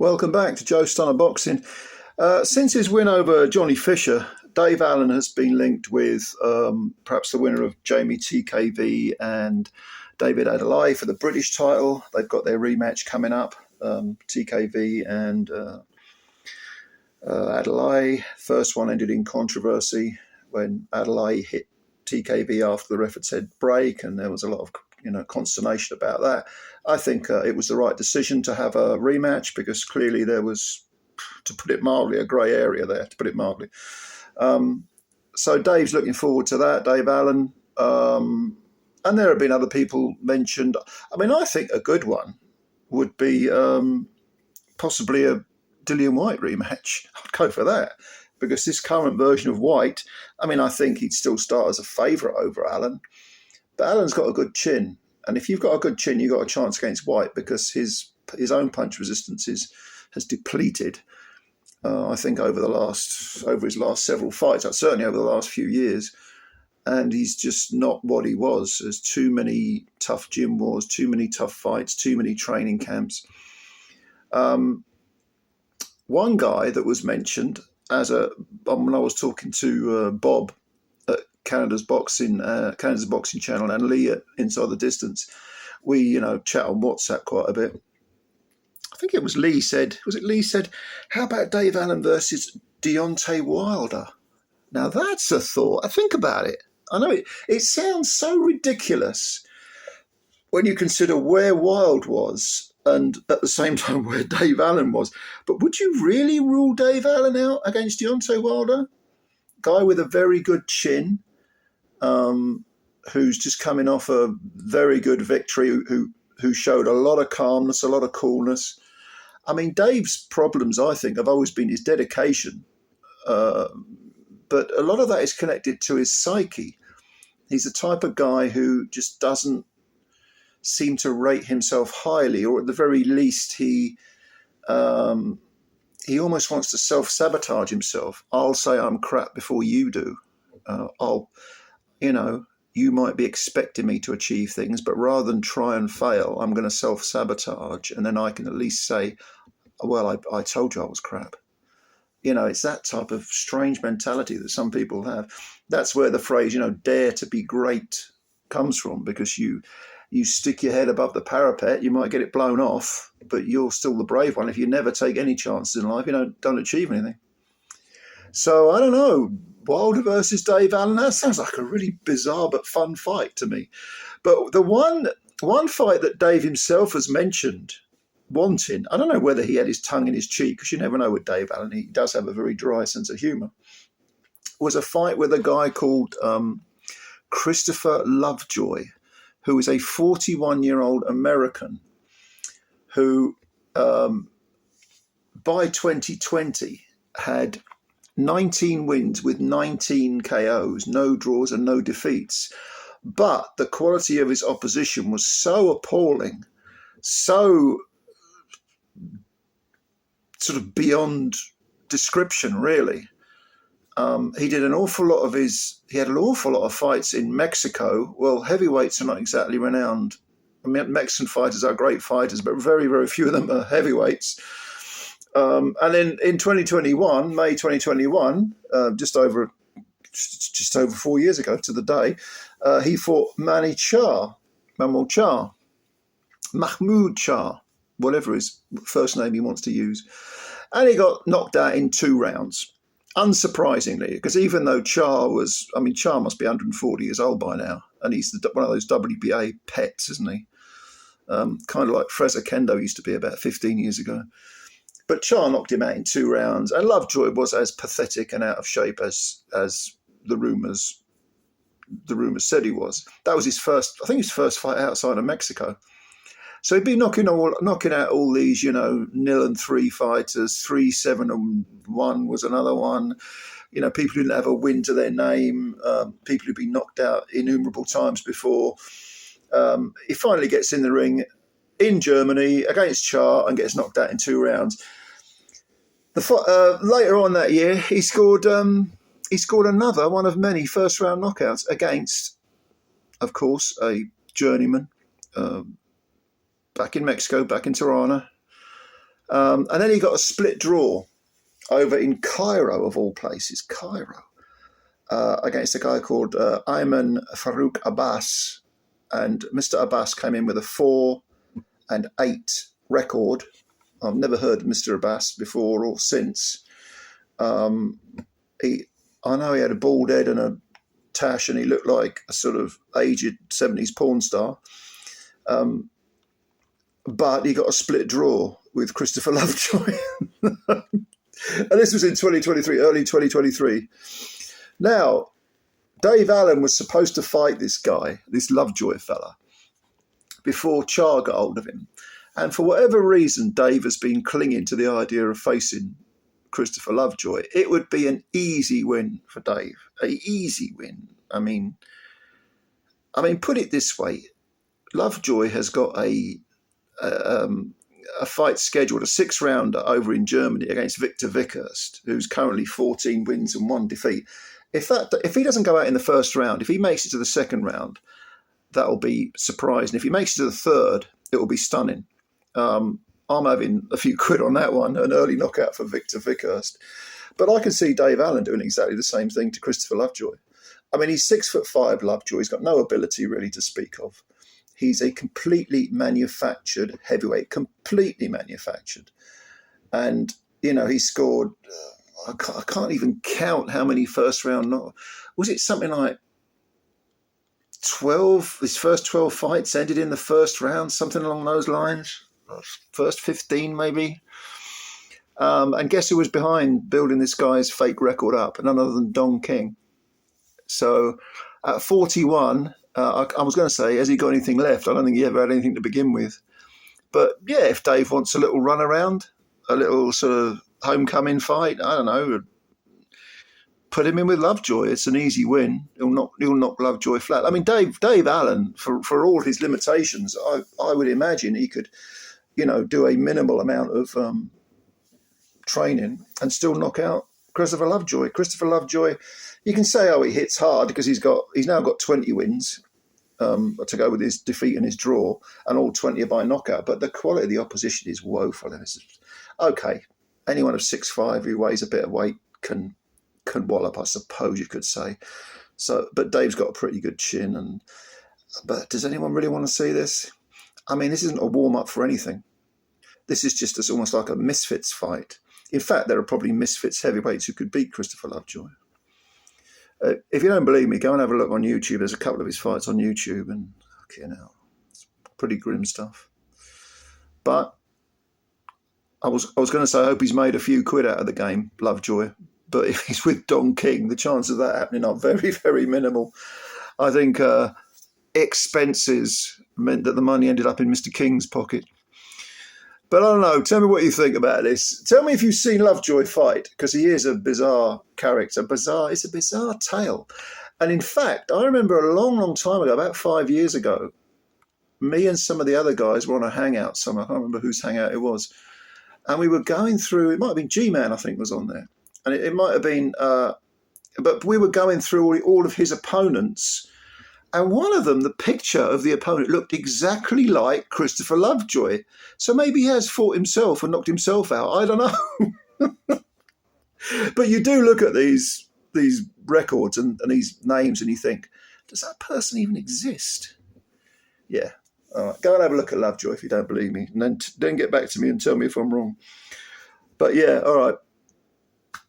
Welcome back to Joe Stunner Boxing. Since his win over Johnny Fisher, Dave Allen has been linked with perhaps the winner of Jamie TKV and David Adelaide for the British title. They've got their rematch coming up, TKV and Adelaide. First one ended in controversy when Adelaide hit TKV after the ref had said break, and there was a lot of consternation about that. I think it was the right decision to have a rematch because clearly there was, to put it mildly, a grey area there, to put it mildly. So Dave's looking forward to that, Dave Allen. And there have been other people mentioned. I mean, I think a good one would be possibly a Dillian White rematch. I'd go for that because this current version of White, I mean, I think he'd still start as a favourite over Allen. But Allen's got a good chin. And if you've got a good chin, you've got a chance against White because his own punch resistance has depleted, I think, over his last several fights, certainly over the last few years. And he's just not what he was. There's too many tough gym wars, too many tough fights, too many training camps. One guy that was mentioned when I was talking to Bob at Canada's boxing channel and Lee at Inside the Distance, we chat on WhatsApp quite a bit. I think it was Lee said, how about Dave Allen versus Deontay Wilder? Now that's a thought. I think about it. I know it sounds so ridiculous when you consider where Wild was and at the same time where Dave Allen was. But would you really rule Dave Allen out against Deontay Wilder? Guy with a very good chin, who's just coming off a very good victory, who showed a lot of calmness, a lot of coolness. I mean, Dave's problems, I think, have always been his dedication. But a lot of that is connected to his psyche. He's the type of guy who just doesn't seem to rate himself highly, or at the very least, he almost wants to self-sabotage himself. I'll say I'm crap before you do. You might be expecting me to achieve things, but rather than try and fail, I'm going to self-sabotage, and then I can at least say, well, I told you I was crap. It's that type of strange mentality that some people have. That's where the phrase, dare to be great comes from, because you stick your head above the parapet, you might get it blown off, but you're still the brave one. If you never take any chances in life, don't achieve anything. So I don't know, Wilder versus Dave Allen, that sounds like a really bizarre but fun fight to me. But the one fight that Dave himself has mentioned wanting, I don't know whether he had his tongue in his cheek, because you never know with Dave Allen, he does have a very dry sense of humour, was a fight with a guy called Christopher Lovejoy, who is a 41-year-old American who, by 2020, had 19 wins with 19 KOs, no draws and no defeats. But the quality of his opposition was so appalling, so sort of beyond description, really. He had an awful lot of fights in Mexico. Well, heavyweights are not exactly renowned. I mean, Mexican fighters are great fighters, but very, very few of them are heavyweights. And then in 2021, May 2021, just over 4 years ago to the day, he fought Mahmoud Shah, whatever his first name he wants to use. And he got knocked out in 2 rounds, unsurprisingly, because even though Shah must be 140 years old by now, and he's one of those WBA pets, isn't he? Kind of like Fraser Kendo used to be about 15 years ago. But Shah knocked him out in 2 rounds, and Lovejoy was as pathetic and out of shape as the rumours said he was. That was his first fight outside of Mexico. So he'd be knocking out all these, 0-3 fighters. 3-7-1 was another one. People who didn't have a win to their name. People who'd been knocked out innumerable times before. He finally gets in the ring in Germany against Shah and gets knocked out in 2 rounds. Later on that year, he scored another one of many first-round knockouts against, of course, a journeyman back in Mexico, back in Tirana, And then he got a split draw over in Cairo, of all places, Cairo, against a guy called Ayman Farouk Abbas. And Mr. Abbas came in with a 4 and 8 record. I've never heard of Mr. Abbas before or since. I know he had a bald head and a tash, and he looked like a sort of aged 70s porn star. But he got a split draw with Christopher Lovejoy. And this was in 2023, early 2023. Now, Dave Allen was supposed to fight this guy, this Lovejoy fella, before Char got hold of him. And for whatever reason, Dave has been clinging to the idea of facing Christopher Lovejoy. It would be an easy win for Dave, an easy win. I mean, put it this way: Lovejoy has got a fight scheduled, a 6-rounder over in Germany against Victor Vickhurst, who's currently 14 wins and 1 defeat. If he doesn't go out in the first round, if he makes it to the second round, that'll be surprising. If he makes it to the third, it will be stunning. I'm having a few quid on that one, an early knockout for Victor Vickhurst. But I can see Dave Allen doing exactly the same thing to Christopher Lovejoy. I mean, he's 6'5", Lovejoy. He's got no ability really to speak of. He's a completely manufactured heavyweight, completely manufactured. And, you know, he scored, I can't even count how many first round, was it something like 12? His first 12 fights ended in the first round, something along those lines. First 15 maybe. And guess who was behind building this guy's fake record up? None other than Don King. So at 41, I was going to say, has he got anything left? I don't think he ever had anything to begin with. But yeah, if Dave wants a little run around, a little sort of homecoming fight, I don't know, put him in with Lovejoy. It's an easy win. He'll knock Lovejoy flat. I mean, Dave Allen, for all his limitations, I would imagine he could, you know, do a minimal amount of training and still knock out Christopher Lovejoy. Christopher Lovejoy, you can say, oh, he hits hard because he's now got 20 wins to go with his defeat and his draw, and all 20 are by knockout. But the quality of the opposition is woeful. Okay, anyone of 6'5" who weighs a bit of weight can wallop, I suppose you could say. So, but Dave's got a pretty good chin. But does anyone really want to see this? I mean, this isn't a warm up for anything. This is just almost like a Misfits fight. In fact, there are probably Misfits heavyweights who could beat Christopher Lovejoy. If you don't believe me, go and have a look on YouTube. There's a couple of his fights on YouTube, and it's pretty grim stuff. But I was going to say, I hope he's made a few quid out of the game, Lovejoy. But if he's with Don King, the chances of that happening are very, very minimal. I think expenses meant that the money ended up in Mr. King's pocket. But I don't know. Tell me what you think about this. Tell me if you've seen Lovejoy fight, because he is a bizarre character. It's a bizarre tale. And in fact, I remember a long, long time ago, about 5 years ago, me and some of the other guys were on a hangout somewhere. I can't remember whose hangout it was. And we were going through, it might have been G-Man, I think, was on there. And it might have been, but we were going through all of his opponents. And one of them, the picture of the opponent looked exactly like Christopher Lovejoy. So maybe he has fought himself and knocked himself out. I don't know. But you do look at these records and these names and you think, does that person even exist? Yeah. All right. Go and have a look at Lovejoy if you don't believe me. And then get back to me and tell me if I'm wrong. But yeah, all right.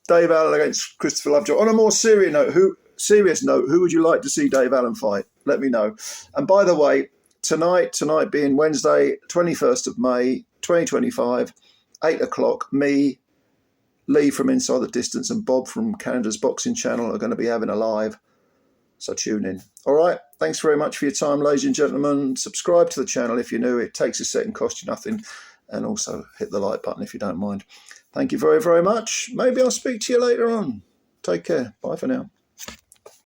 Dave Allen against Christopher Lovejoy. On a more serious note, who would you like to see Dave Allen fight? Let me know. And by the way, tonight being Wednesday, 21st of May, 2025, 8 o'clock, me, Lee from Inside the Distance, and Bob from Canada's Boxing Channel are going to be having a live. So tune in. All right. Thanks very much for your time, ladies and gentlemen. Subscribe to the channel if you're new. It takes a second, costs you nothing. And also hit the like button if you don't mind. Thank you very, very much. Maybe I'll speak to you later on. Take care. Bye for now.